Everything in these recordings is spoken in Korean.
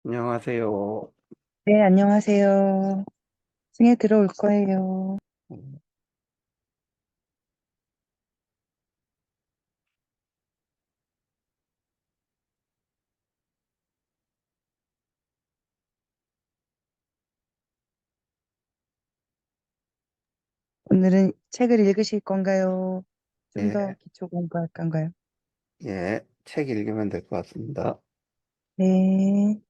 안녕하세요. 네, 안녕하세요. 승에 들어올 거예요. 오늘은 책을 읽으실 건가요? 좀 더 예, 기초 공부할 건가요? 예, 책 읽으면 될 것 같습니다. 네.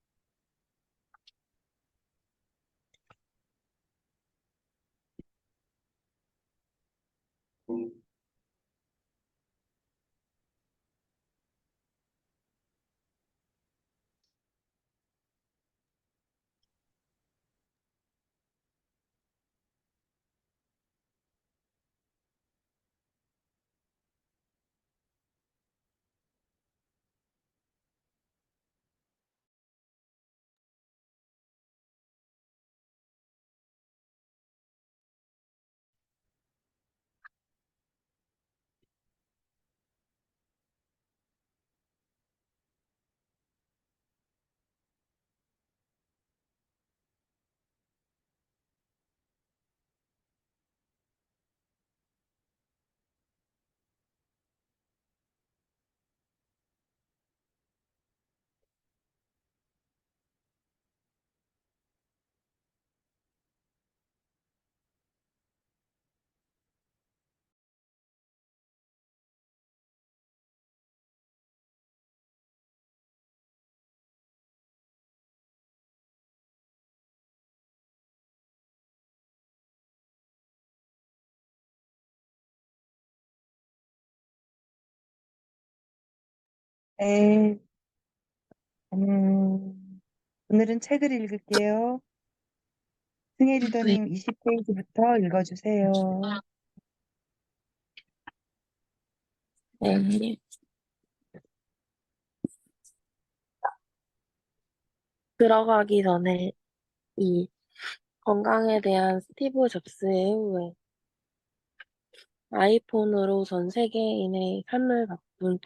네. 오늘은 책을 읽을게요. 승혜 네, 리더님 20페이지부터 읽어주세요. 네. 들어가기 전에 이 건강에 대한 스티브 잡스의 후회, 아이폰으로 전 세계인의 삶을 바꾼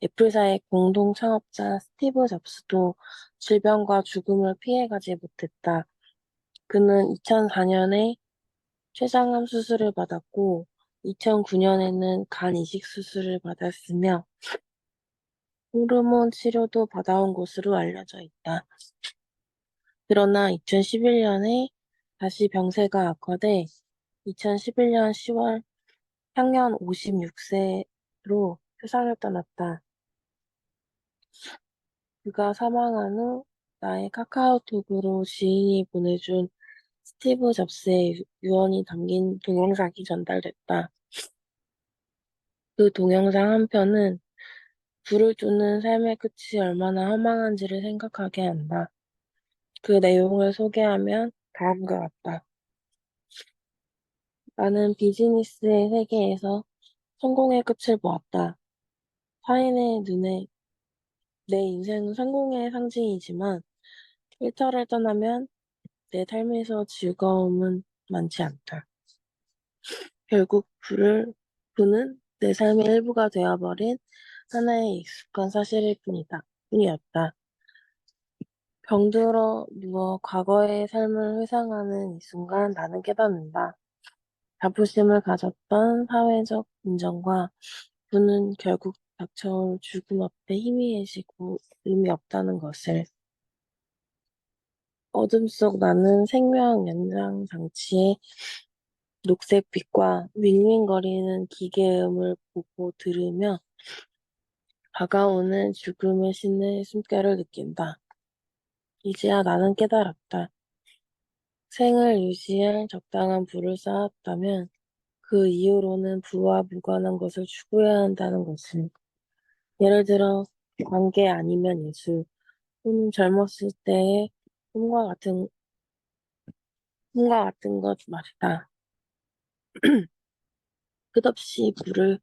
애플사의 공동 창업자 스티브 잡스도 질병과 죽음을 피해가지 못했다. 그는 2004년에 췌장암 수술을 받았고 2009년에는 간 이식 수술을 받았으며 호르몬 치료도 받아온 것으로 알려져 있다. 그러나 2011년에 다시 병세가 악화돼 2011년 10월 향년 56세로 세상을 떠났다. 그가 사망한 후 나의 카카오톡으로 지인이 보내준 스티브 잡스의 유언이 담긴 동영상이 전달됐다. 그 동영상 한 편은 불을 쫓는 삶의 끝이 얼마나 허망한지를 생각하게 한다. 그 내용을 소개하면 다음과 같다. 나는 비즈니스의 세계에서 성공의 끝을 보았다. 타인의 눈에 내 인생은 성공의 상징이지만 일터를 떠나면 내 삶에서 즐거움은 많지 않다. 결국 부는 내 삶의 일부가 되어버린 하나의 익숙한 사실일 뿐이었다. 병들어 누워 과거의 삶을 회상하는 이 순간 나는 깨닫는다. 자부심을 가졌던 사회적 인정과 부는 결국 닥쳐올 죽음 앞에 희미해지고 의미 없다는 것을. 어둠 속 나는 생명 연장 장치의 녹색빛과 윙윙거리는 기계음을 보고 들으며 다가오는 죽음의 신의 숨결을 느낀다. 이제야 나는 깨달았다. 생을 유지할 적당한 부를 쌓았다면 그 이후로는 부와 무관한 것을 추구해야 한다는 것을. 예를 들어 관계 아니면 예술 또는 젊었을 때의 꿈과 같은 것 말이다. 끝없이 부를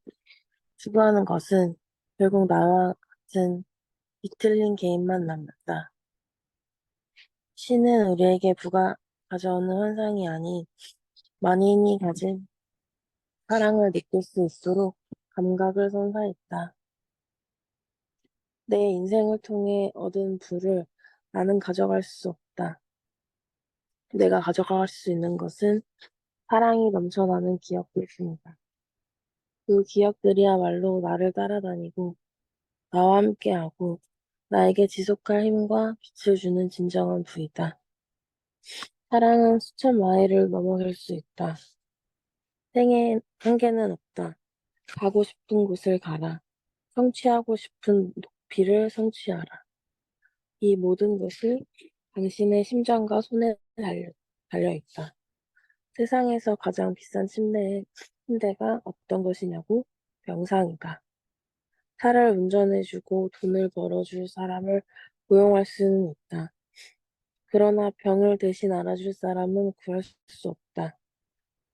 추구하는 것은 결국 나와 같은 비틀린 개인만 남았다. 신은 우리에게 부가 가져오는 환상이 아닌 만인이 가진 사랑을 느낄 수 있도록 감각을 선사했다. 내 인생을 통해 얻은 부를 나는 가져갈 수 없다. 내가 가져갈 수 있는 것은 사랑이 넘쳐나는 기억들뿐이다. 그 기억들이야말로 나를 따라다니고 나와 함께하고 나에게 지속할 힘과 빛을 주는 진정한 부이다. 사랑은 수천 마일을 넘어설 수 있다. 생에 한계는 없다. 가고 싶은 곳을 가라. 성취하고 싶은 높이를 성취하라. 이 모든 것이 당신의 심장과 손에 달려 있다. 세상에서 가장 비싼 침대가 어떤 것이냐고? 병상이다. 차를 운전해주고 돈을 벌어줄 사람을 고용할 수는 있다. 그러나 병을 대신 알아줄 사람은 구할 수 없다.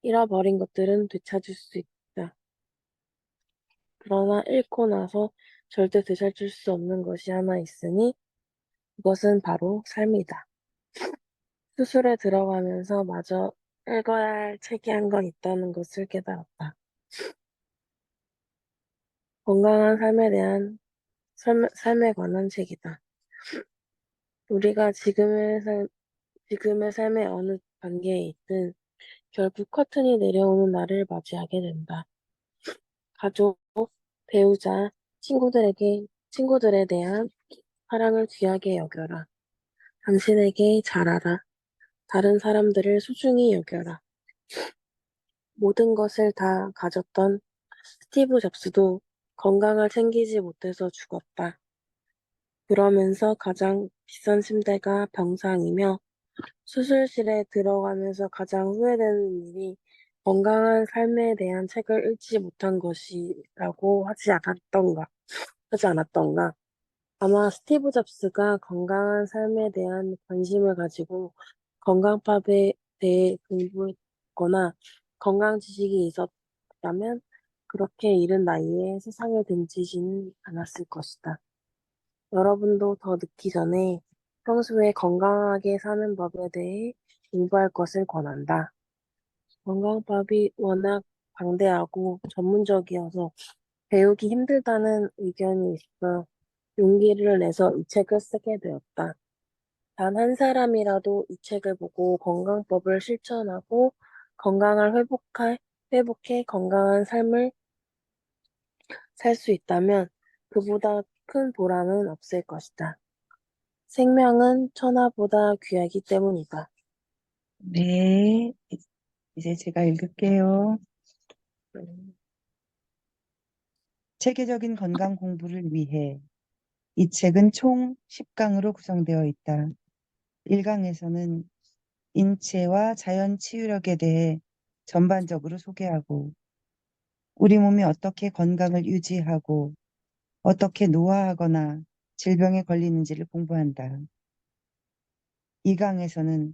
잃어버린 것들은 되찾을 수 있다. 그러나 잃고 나서 절대 되찾을 수 없는 것이 하나 있으니 그것은 바로 삶이다. 수술에 들어가면서 마저 읽어야 할 책이 한 권 있다는 것을 깨달았다. 건강한 삶에 관한 책이다. 우리가 지금의 삶의 어느 단계에 있든 결국 커튼이 내려오는 날을 맞이하게 된다. 가족, 배우자, 친구들에 대한 사랑을 귀하게 여겨라. 당신에게 잘하라. 다른 사람들을 소중히 여겨라. 모든 것을 다 가졌던 스티브 잡스도 건강을 챙기지 못해서 죽었다. 그러면서 가장 비싼 침대가 병상이며 수술실에 들어가면서 가장 후회되는 일이 건강한 삶에 대한 책을 읽지 못한 것이라고 하지 않았던가. 아마 스티브 잡스가 건강한 삶에 대한 관심을 가지고 건강법에 대해 공부했거나 건강 지식이 있었다면 그렇게 이른 나이에 세상에 등지지는 않았을 것이다. 여러분도 더 늦기 전에 평소에 건강하게 사는 법에 대해 공부할 것을 권한다. 건강법이 워낙 방대하고 전문적이어서 배우기 힘들다는 의견이 있어 용기를 내서 이 책을 쓰게 되었다. 단 한 사람이라도 이 책을 보고 건강법을 실천하고 건강을 회복해 건강한 삶을 살 수 있다면 그보다 큰 보람은 없을 것이다. 생명은 천하보다 귀하기 때문이다. 네, 이제 제가 읽을게요. 체계적인 건강 공부를 위해 이 책은 총 10강으로 구성되어 있다. 1강에서는 인체와 자연 치유력에 대해 전반적으로 소개하고 우리 몸이 어떻게 건강을 유지하고 어떻게 노화하거나 질병에 걸리는지를 공부한다. 2강에서는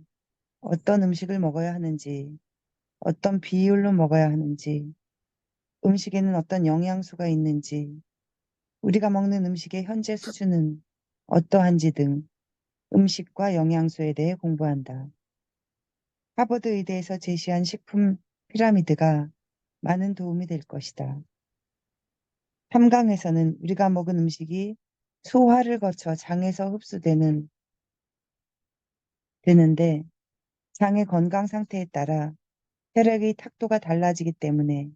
어떤 음식을 먹어야 하는지, 어떤 비율로 먹어야 하는지, 음식에는 어떤 영양소가 있는지, 우리가 먹는 음식의 현재 수준은 어떠한지 등 음식과 영양소에 대해 공부한다. 하버드 의대에서 제시한 식품 피라미드가 많은 도움이 될 것이다. 3강에서는 우리가 먹은 음식이 소화를 거쳐 장에서 되는데 장의 건강 상태에 따라 혈액의 탁도가 달라지기 때문에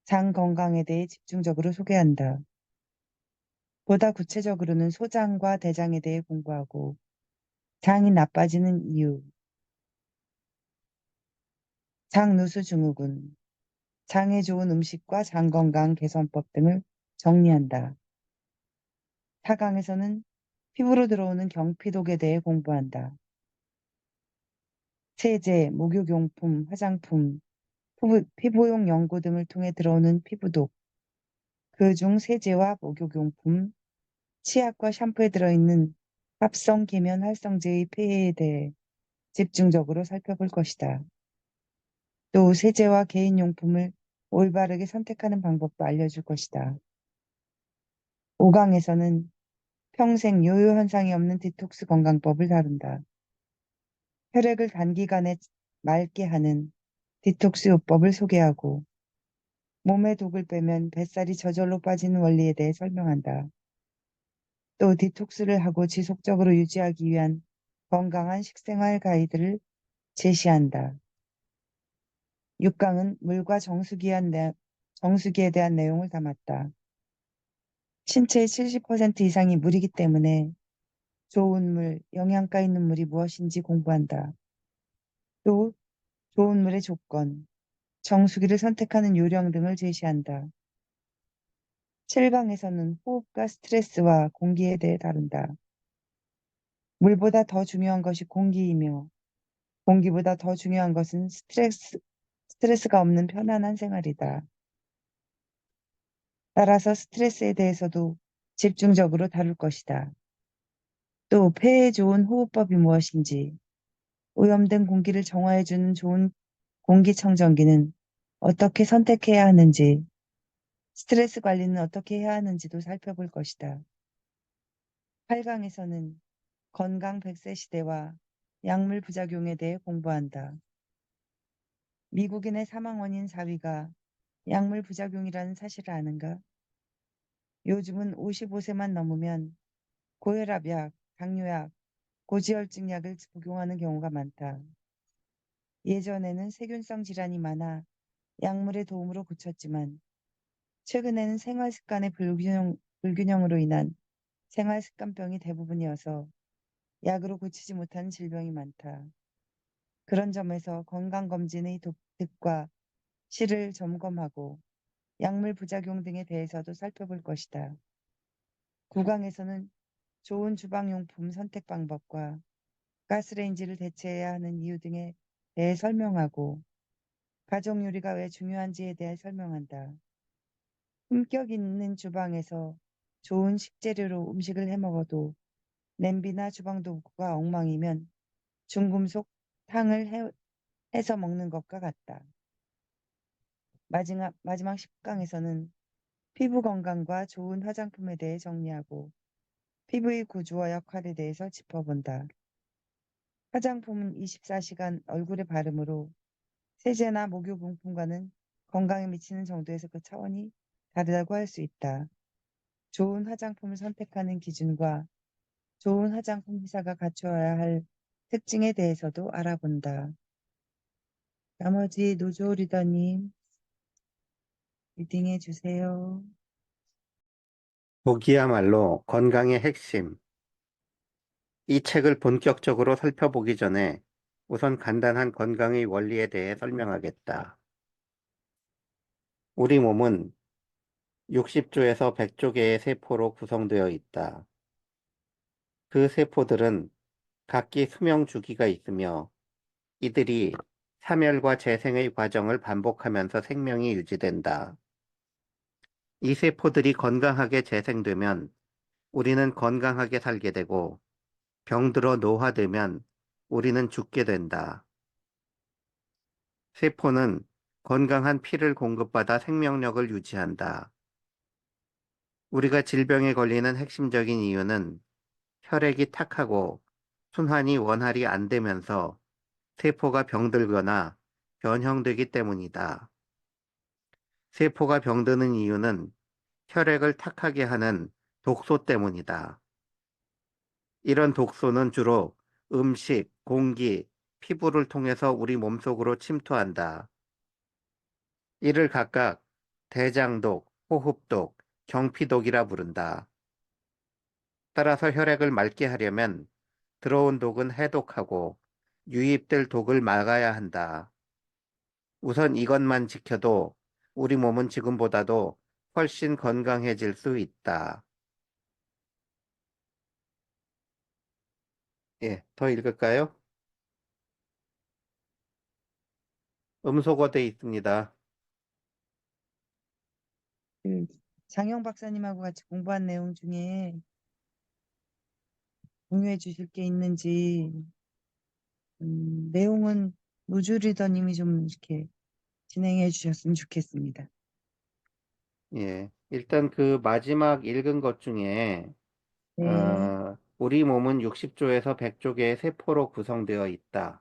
장 건강에 대해 집중적으로 소개한다. 보다 구체적으로는 소장과 대장에 대해 공부하고 장이 나빠지는 이유, 장누수 증후군, 장에 좋은 음식과 장 건강 개선법 등을 정리한다. 4강에서는 피부로 들어오는 경피독에 대해 공부한다. 세제, 목욕용품, 화장품, 피부용 연고 등을 통해 들어오는 피부독, 그중 세제와 목욕용품, 치약과 샴푸에 들어있는 합성 계면 활성제의 폐해에 대해 집중적으로 살펴볼 것이다. 또 세제와 개인용품을 올바르게 선택하는 방법도 알려줄 것이다. 5강에서는 평생 요요 현상이 없는 디톡스 건강법을 다룬다. 혈액을 단기간에 맑게 하는 디톡스 요법을 소개하고 몸의 독을 빼면 뱃살이 저절로 빠지는 원리에 대해 설명한다. 또 디톡스를 하고 지속적으로 유지하기 위한 건강한 식생활 가이드를 제시한다. 6강은 물과 정수기에 대한 내용을 담았다. 신체의 70% 이상이 물이기 때문에 좋은 물, 영양가 있는 물이 무엇인지 공부한다. 또 좋은 물의 조건, 정수기를 선택하는 요령 등을 제시한다. 7강에서는 호흡과 스트레스와 공기에 대해 다룬다. 물보다 더 중요한 것이 공기이며 공기보다 더 중요한 것은 스트레스가 없는 편안한 생활이다. 따라서 스트레스에 대해서도 집중적으로 다룰 것이다. 또 폐에 좋은 호흡법이 무엇인지, 오염된 공기를 정화해주는 좋은 공기청정기는 어떻게 선택해야 하는지, 스트레스 관리는 어떻게 해야 하는지도 살펴볼 것이다. 8강에서는 건강 100세 시대와 약물 부작용에 대해 공부한다. 미국인의 사망 원인 4위가 약물 부작용이라는 사실을 아는가? 요즘은 55세만 넘으면 고혈압약, 당뇨약, 고지혈증 약을 복용하는 경우가 많다. 예전에는 세균성 질환이 많아 약물의 도움으로 고쳤지만 최근에는 생활 습관의 불균형으로 인한 생활 습관병이 대부분이어서 약으로 고치지 못하는 질병이 많다. 그런 점에서 건강검진의 득과 실을 점검하고 약물 부작용 등에 대해서도 살펴볼 것이다. 9강에서는 좋은 주방용품 선택 방법과 가스레인지를 대체해야 하는 이유 등에 대해 설명하고 가정 요리가 왜 중요한지에 대해 설명한다. 품격 있는 주방에서 좋은 식재료로 음식을 해 먹어도 냄비나 주방 도구가 엉망이면 중금속 탕을 해서 먹는 것과 같다. 마지막 10강에서는 피부 건강과 좋은 화장품에 대해 정리하고 피부의 구조와 역할에 대해서 짚어본다. 화장품은 24시간 얼굴에 바르므로 세제나 목욕용품과는 건강에 미치는 정도에서 그 차원이 다르다고 할 수 있다. 좋은 화장품을 선택하는 기준과 좋은 화장품 회사가 갖추어야 할 특징에 대해서도 알아본다. 나머지 노조 리더님 리딩해 주세요. 보기야말로 건강의 핵심. 이 책을 본격적으로 살펴보기 전에 우선 간단한 건강의 원리에 대해 설명하겠다. 우리 몸은 60조에서 100조 개의 세포로 구성되어 있다. 그 세포들은 각기 수명 주기가 있으며 이들이 사멸과 재생의 과정을 반복하면서 생명이 유지된다. 이 세포들이 건강하게 재생되면 우리는 건강하게 살게 되고 병들어 노화되면 우리는 죽게 된다. 세포는 건강한 피를 공급받아 생명력을 유지한다. 우리가 질병에 걸리는 핵심적인 이유는 혈액이 탁하고 순환이 원활히 안 되면서 세포가 병들거나 변형되기 때문이다. 세포가 병드는 이유는 혈액을 탁하게 하는 독소 때문이다. 이런 독소는 주로 음식, 공기, 피부를 통해서 우리 몸속으로 침투한다. 이를 각각 대장독, 호흡독, 경피독이라 부른다. 따라서 혈액을 맑게 하려면 들어온 독은 해독하고 유입될 독을 막아야 한다. 우선 이것만 지켜도 우리 몸은 지금보다도 훨씬 건강해질 수 있다. 예, 더 읽을까요? 음소거 돼 있습니다. 장영 박사님하고 같이 공부한 내용 중에 공유해 주실 게 있는지 내용은 노조 리더님이 좀 이렇게 진행해 주셨으면 좋겠습니다. 예, 일단 그 마지막 읽은 것 중에 네, 우리 몸은 60조에서 100조 개의 세포로 구성되어 있다.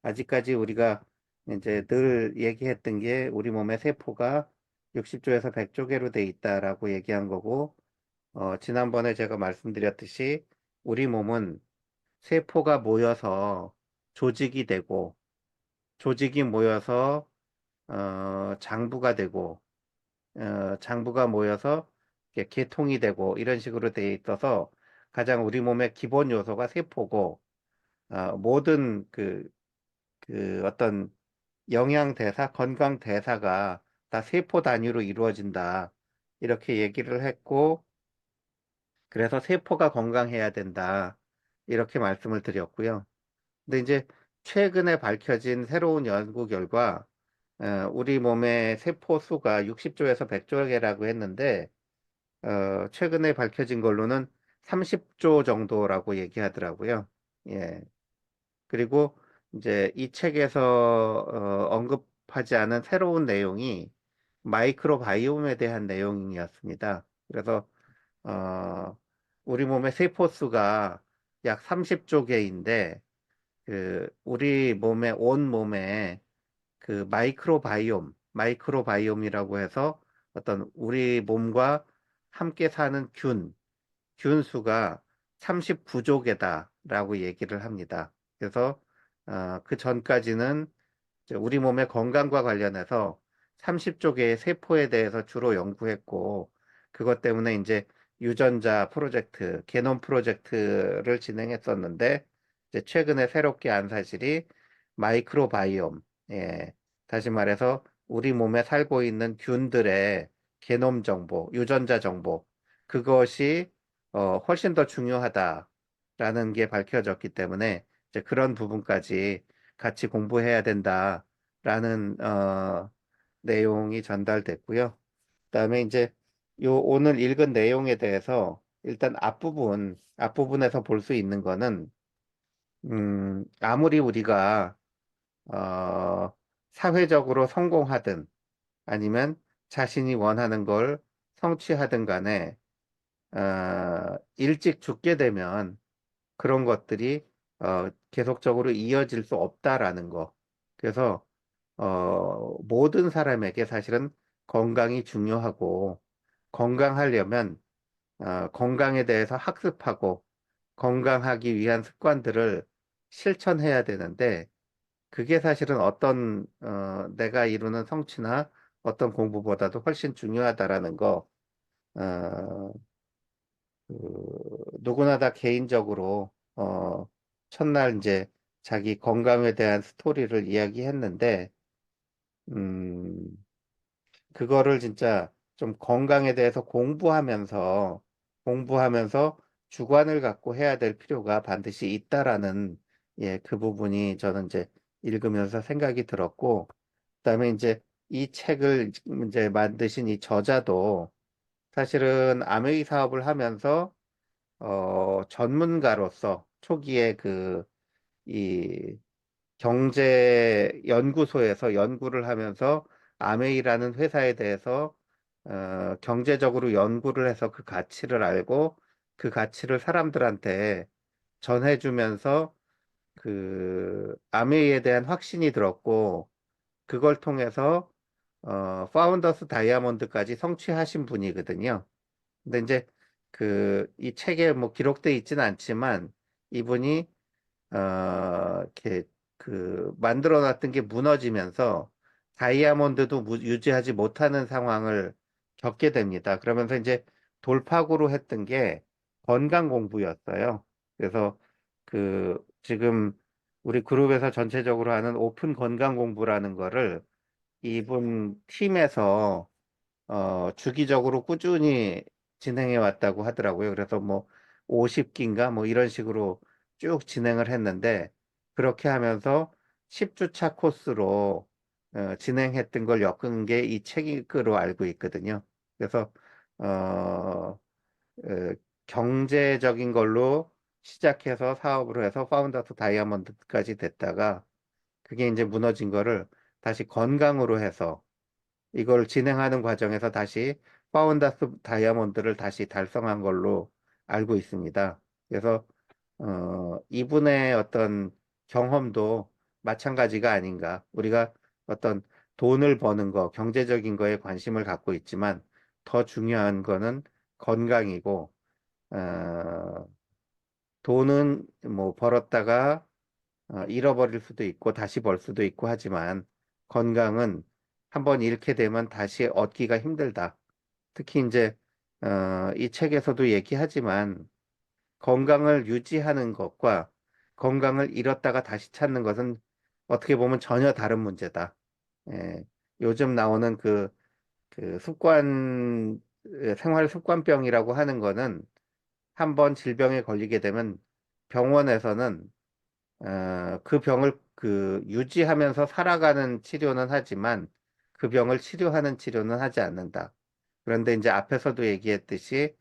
아직까지 우리가 이제 늘 얘기했던 게 우리 몸의 세포가 60조에서 100조 개로 돼 있다라고 얘기한 거고, 지난번에 제가 말씀드렸듯이 우리 몸은 세포가 모여서 조직이 되고, 조직이 모여서 장부가 되고, 장부가 모여서 이렇게 개통이 되고 이런 식으로 되어 있어서 가장 우리 몸의 기본 요소가 세포고, 모든 그 어떤 영양 대사, 건강 대사가 다 세포 단위로 이루어진다. 이렇게 얘기를 했고, 그래서 세포가 건강해야 된다. 이렇게 말씀을 드렸고요. 근데 이제 최근에 밝혀진 새로운 연구 결과, 우리 몸의 세포 수가 60조에서 100조 개라고 했는데, 최근에 밝혀진 걸로는 30조 정도라고 얘기하더라고요. 예. 그리고 이제 이 책에서 언급하지 않은 새로운 내용이 마이크로바이옴에 대한 내용이었습니다. 그래서 어, 우리 몸의 세포 수가 약 30조 개인데 우리 몸의 온 몸에 그 마이크로바이옴이라고 해서 어떤 우리 몸과 함께 사는 균 수가 39조 개다라고 얘기를 합니다. 그래서 그 전까지는 이제 우리 몸의 건강과 관련해서 30조 개의 세포에 대해서 주로 연구했고, 그것 때문에 이제 유전자 프로젝트, 게놈 프로젝트를 진행했었는데, 이제 최근에 새롭게 안 사실이 마이크로바이옴, 예, 다시 말해서 우리 몸에 살고 있는 균들의 게놈 정보, 유전자 정보, 그것이 훨씬 더 중요하다라는 게 밝혀졌기 때문에 이제 그런 부분까지 같이 공부해야 된다라는 내용이 전달됐고요. 그다음에 이제 요 오늘 읽은 내용에 대해서 일단 앞부분에서 볼 수 있는 거는 아무리 우리가 어, 사회적으로 성공하든 아니면 자신이 원하는 걸 성취하든 간에 일찍 죽게 되면 그런 것들이 계속적으로 이어질 수 없다라는 거. 그래서 모든 사람에게 사실은 건강이 중요하고 건강하려면 건강에 대해서 학습하고 건강하기 위한 습관들을 실천해야 되는데 그게 사실은 어떤 내가 이루는 성취나 어떤 공부보다도 훨씬 중요하다라는 거 그, 누구나 다 개인적으로 첫날 이제 자기 건강에 대한 스토리를 이야기했는데 음, 그거를 진짜 좀 건강에 대해서 공부하면서 주관을 갖고 해야 될 필요가 반드시 있다라는 예, 그 부분이 저는 이제 읽으면서 생각이 들었고 그다음에 이제 이 책을 이제 만드신 이 저자도 사실은 아메이 사업을 하면서 전문가로서 초기에 이 경제 연구소에서 연구를 하면서 아메이라는 회사에 대해서 경제적으로 연구를 해서 그 가치를 알고 그 가치를 사람들한테 전해주면서 그 아메이에 대한 확신이 들었고 그걸 통해서 파운더스 다이아몬드까지 성취하신 분이거든요. 근데 이제 이 책에 뭐 기록돼 있지는 않지만 이분이 이렇게 만들어 놨던 게 무너지면서 다이아몬드도 유지하지 못하는 상황을 겪게 됩니다. 그러면서 이제 돌파구로 했던 게 건강 공부였어요. 그래서 지금 우리 그룹에서 전체적으로 하는 오픈 건강 공부라는 거를 이분 팀에서 주기적으로 꾸준히 진행해 왔다고 하더라고요. 그래서 뭐 50기인가 뭐 이런 식으로 쭉 진행을 했는데 그렇게 하면서 10주차 코스로 진행했던 걸 엮은 게 이 책으로 알고 있거든요. 그래서 어, 경제적인 걸로 시작해서 사업으로 해서 파운더스 다이아몬드까지 됐다가 그게 이제 무너진 거를 다시 건강으로 해서 이걸 진행하는 과정에서 다시 파운더스 다이아몬드를 다시 달성한 걸로 알고 있습니다. 그래서 이분의 어떤 경험도 마찬가지가 아닌가. 우리가 어떤 돈을 버는 거, 경제적인 거에 관심을 갖고 있지만 더 중요한 거는 건강이고 어, 돈은 뭐 벌었다가 잃어버릴 수도 있고 다시 벌 수도 있고 하지만 건강은 한번 잃게 되면 다시 얻기가 힘들다. 특히 이제 이 책에서도 얘기하지만 건강을 유지하는 것과 건강을 잃었다가 다시 찾는 것은 어떻게 보면 전혀 다른 문제다. 예, 요즘 나오는 그 생활 습관병이라고 하는 거는 한번 질병에 걸리게 되면 병원에서는 그 병을 유지하면서 살아가는 치료는 하지만 그 병을 치료하는 치료는 하지 않는다. 그런데 이제 앞에서도 얘기했듯이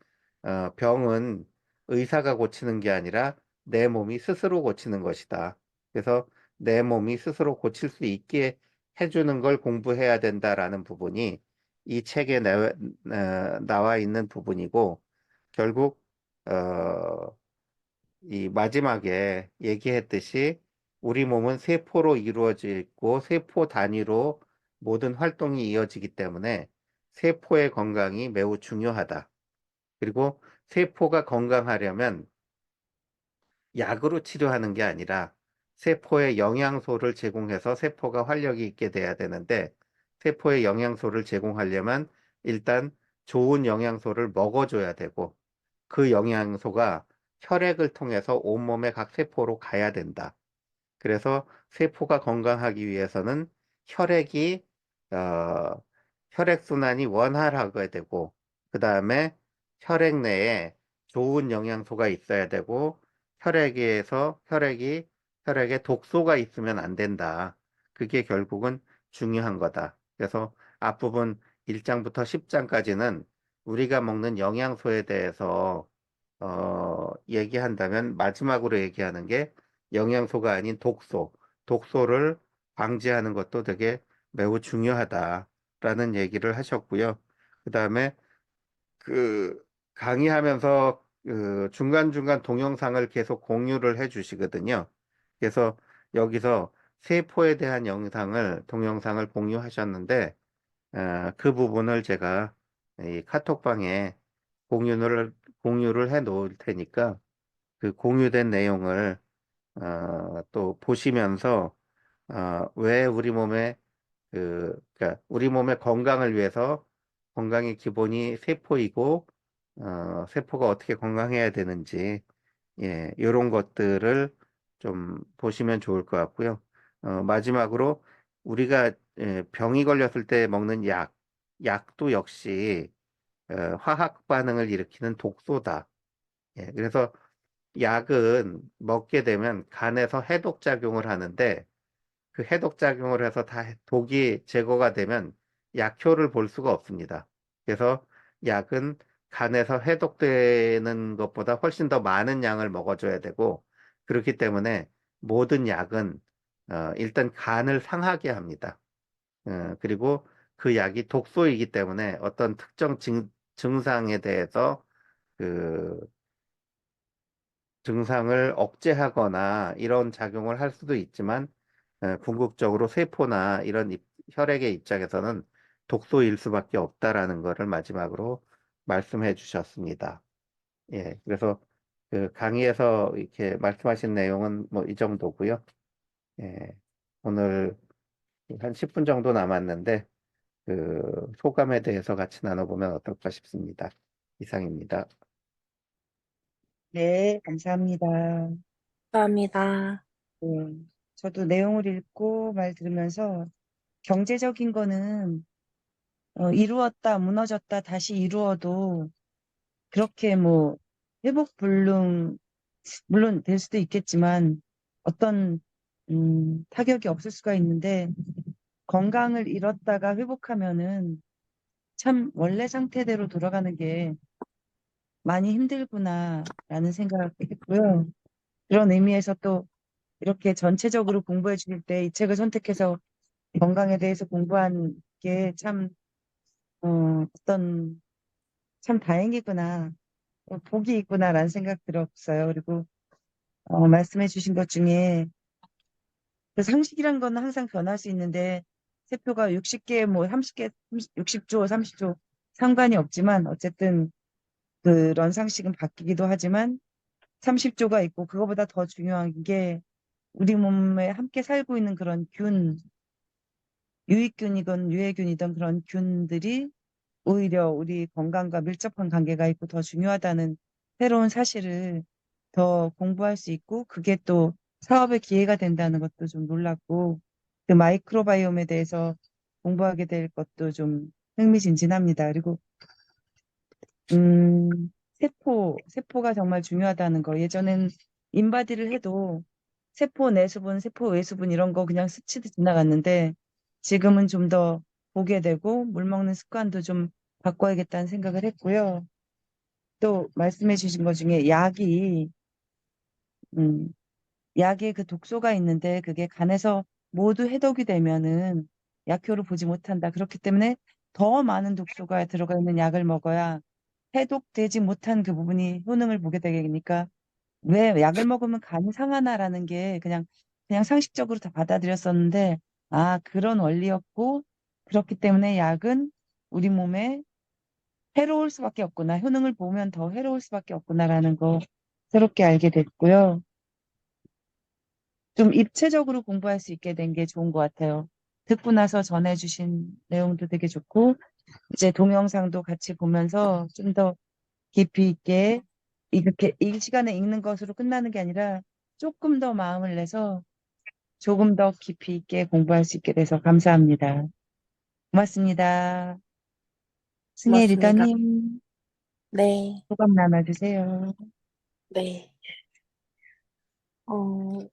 병은 의사가 고치는 게 아니라 내 몸이 스스로 고치는 것이다. 그래서 내 몸이 스스로 고칠 수 있게 해주는 걸 공부해야 된다라는 부분이 이 책에 나와 있는 부분이고 결국 이 마지막에 얘기했듯이 우리 몸은 세포로 이루어져 있고 세포 단위로 모든 활동이 이어지기 때문에 세포의 건강이 매우 중요하다. 그리고 세포가 건강하려면 약으로 치료하는 게 아니라 세포에 영양소를 제공해서 세포가 활력이 있게 돼야 되는데 세포에 영양소를 제공하려면 일단 좋은 영양소를 먹어줘야 되고 그 영양소가 혈액을 통해서 온몸의 각 세포로 가야 된다. 그래서 세포가 건강하기 위해서는 혈액이 어, 혈액순환이 원활하게 되고 그 다음에 혈액 내에 좋은 영양소가 있어야 되고 혈액에 독소가 있으면 안 된다. 그게 결국은 중요한 거다. 그래서 앞부분 1장부터 10장까지는 우리가 먹는 영양소에 대해서 얘기한다면 마지막으로 얘기하는 게 영양소가 아닌 독소를 방지하는 것도 되게 매우 중요하다라는 얘기를 하셨고요. 그 다음에 그 강의하면서 그 중간중간 동영상을 계속 공유를 해 주시거든요. 그래서 여기서 세포에 대한 동영상을 공유하셨는데, 그 부분을 제가 이 카톡방에 공유를, 공유를 해 놓을 테니까 그 공유된 내용을 또 보시면서 왜 우리 몸에 그러니까 우리 몸의 건강을 위해서 건강의 기본이 세포이고 세포가 어떻게 건강해야 되는지 예, 이런 것들을 좀 보시면 좋을 것 같고요. 마지막으로 우리가 병이 걸렸을 때 먹는 약도 역시 화학 반응을 일으키는 독소다. 예, 그래서 약은 먹게 되면 간에서 해독 작용을 하는데 그 해독 작용을 해서 다 독이 제거가 되면 약효를 볼 수가 없습니다. 그래서 약은 간에서 해독되는 것보다 훨씬 더 많은 양을 먹어줘야 되고 그렇기 때문에 모든 약은 일단 간을 상하게 합니다. 그리고 그 약이 독소이기 때문에 어떤 특정 증상에 대해서 그 증상을 억제하거나 이런 작용을 할 수도 있지만 궁극적으로 세포나 이런 혈액의 입장에서는 독소일 수밖에 없다라는 것을 마지막으로 말씀해 주셨습니다. 예, 그래서 그 강의에서 이렇게 말씀하신 내용은 뭐 이 정도고요. 예, 오늘 한 10분 정도 남았는데 그 소감에 대해서 같이 나눠보면 어떨까 싶습니다. 이상입니다. 네, 감사합니다. 감사합니다. 네, 저도 내용을 읽고 말 들으면서 경제적인 거는 이루었다, 무너졌다, 다시 이루어도 그렇게 뭐 회복 불능 물론 될 수도 있겠지만 어떤 타격이 없을 수가 있는데 건강을 잃었다가 회복하면은 참 원래 상태대로 돌아가는 게 많이 힘들구나라는 생각을 했고요. 그런 의미에서 또 이렇게 전체적으로 공부해 주실 때 이 책을 선택해서 건강에 대해서 공부한 게 참, 어떤, 참 다행이구나, 복이 있구나라는 생각 들었어요. 그리고, 말씀해 주신 것 중에 그 상식이란 건 항상 변할 수 있는데 세표가 60개, 뭐 30개, 60조, 30조 상관이 없지만 어쨌든 그런 상식은 바뀌기도 하지만 30조가 있고 그거보다 더 중요한 게 우리 몸에 함께 살고 있는 그런 균, 유익균이건 유해균이든 그런 균들이 오히려 우리 건강과 밀접한 관계가 있고 더 중요하다는 새로운 사실을 더 공부할 수 있고 그게 또 사업의 기회가 된다는 것도 좀 놀랍고 그 마이크로바이옴에 대해서 공부하게 될 것도 좀 흥미진진합니다. 그리고 세포가 정말 중요하다는 거. 예전엔 인바디를 해도 세포 내수분, 세포 외수분 이런 거 그냥 스치듯 지나갔는데 지금은 좀 더 보게 되고 물 먹는 습관도 좀 바꿔야겠다는 생각을 했고요. 또 말씀해 주신 것 중에 음, 약에 그 독소가 있는데 그게 간에서 모두 해독이 되면은 약효를 보지 못한다. 그렇기 때문에 더 많은 독소가 들어가 있는 약을 먹어야 해독되지 못한 그 부분이 효능을 보게 되니까 왜 약을 먹으면 간이 상하나라는 게 그냥 상식적으로 다 받아들였었는데 아, 그런 원리였고 그렇기 때문에 약은 우리 몸에 해로울 수밖에 없구나. 효능을 보면 더 해로울 수밖에 없구나라는 거 새롭게 알게 됐고요. 좀 입체적으로 공부할 수 있게 된 게 좋은 것 같아요. 듣고 나서 전해주신 내용도 되게 좋고, 이제 동영상도 같이 보면서 좀 더 깊이 있게, 이렇게 이 시간에 읽는 것으로 끝나는 게 아니라 조금 더 마음을 내서 조금 더 깊이 있게 공부할 수 있게 돼서 감사합니다. 고맙습니다. 승혜 고맙습니다. 리더님, 네, 소감 나눠주세요. 네.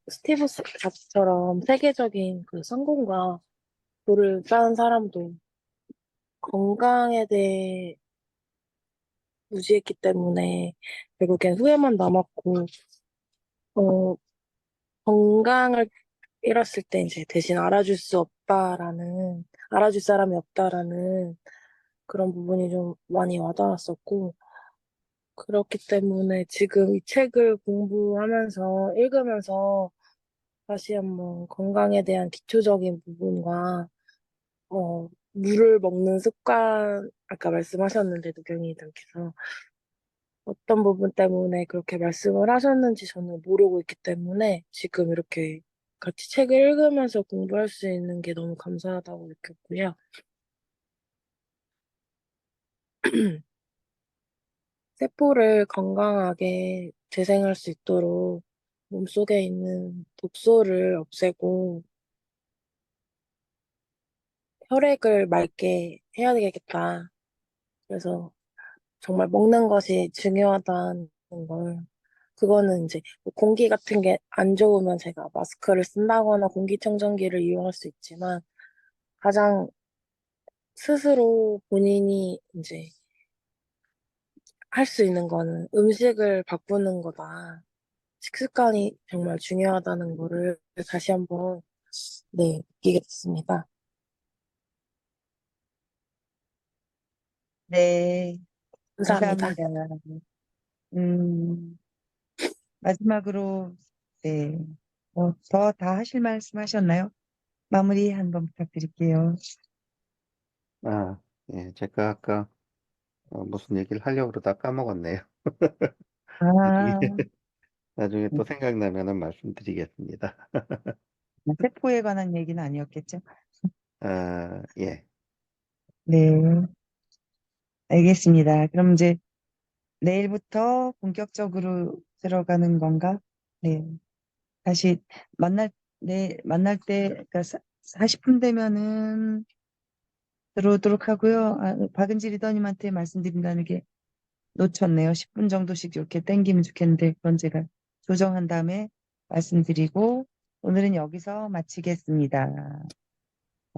스티브 잡스처럼 세계적인 그 성공과 부를 쌓은 사람도 건강에 대해 무지했기 때문에 결국엔 후회만 남았고, 어, 건강을 잃었을 때 이제 대신 알아줄 사람이 없다라는 그런 부분이 좀 많이 와닿았었고, 그렇기 때문에 지금 이 책을 읽으면서 다시 한번 건강에 대한 기초적인 부분과, 물을 먹는 습관, 아까 말씀하셨는데, 누경이님께서 어떤 부분 때문에 그렇게 말씀을 하셨는지 저는 모르고 있기 때문에 지금 이렇게 같이 책을 읽으면서 공부할 수 있는 게 너무 감사하다고 느꼈고요. 세포를 건강하게 재생할 수 있도록 몸속에 있는 독소를 없애고 혈액을 맑게 해야 되겠다. 그래서 정말 먹는 것이 중요하다는 걸, 그거는 이제 뭐 공기 같은 게 안 좋으면 제가 마스크를 쓴다거나 공기청정기를 이용할 수 있지만 가장 스스로 본인이 이제 할 수 있는 거는 음식을 바꾸는 거다. 식습관이 정말 중요하다는 거를 다시 한번, 네, 느끼게 됐습니다. 네, 감사합니다. 감사합니다. 음, 마지막으로, 네, 더 다 하실 말씀 하셨나요? 마무리 한번 부탁드릴게요. 아, 예, 제가 아까 무슨 얘기를 하려고 그러다 까먹었네요. 나중에, 아, 나중에 또 생각나면은 말씀드리겠습니다. 세포에 관한 얘기는 아니었겠죠? 아, 예. 네, 알겠습니다. 그럼 이제 내일부터 본격적으로 들어가는 건가? 네, 다시 만날, 만날 때, 그러니까 40분 되면은 들어오도록 하고요. 아, 박은지 리더님한테 말씀드린다는 게 놓쳤네요. 10분 정도씩 이렇게 땡기면 좋겠는데, 그건 제가 조정한 다음에 말씀드리고, 오늘은 여기서 마치겠습니다.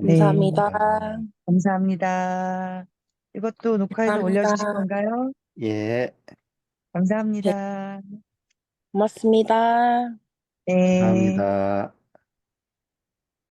네, 감사합니다. 감사합니다. 이것도 녹화해서 올려주실 감사합니다. 건가요? 예, 네, 감사합니다. 고맙습니다. 네. 감사합니다.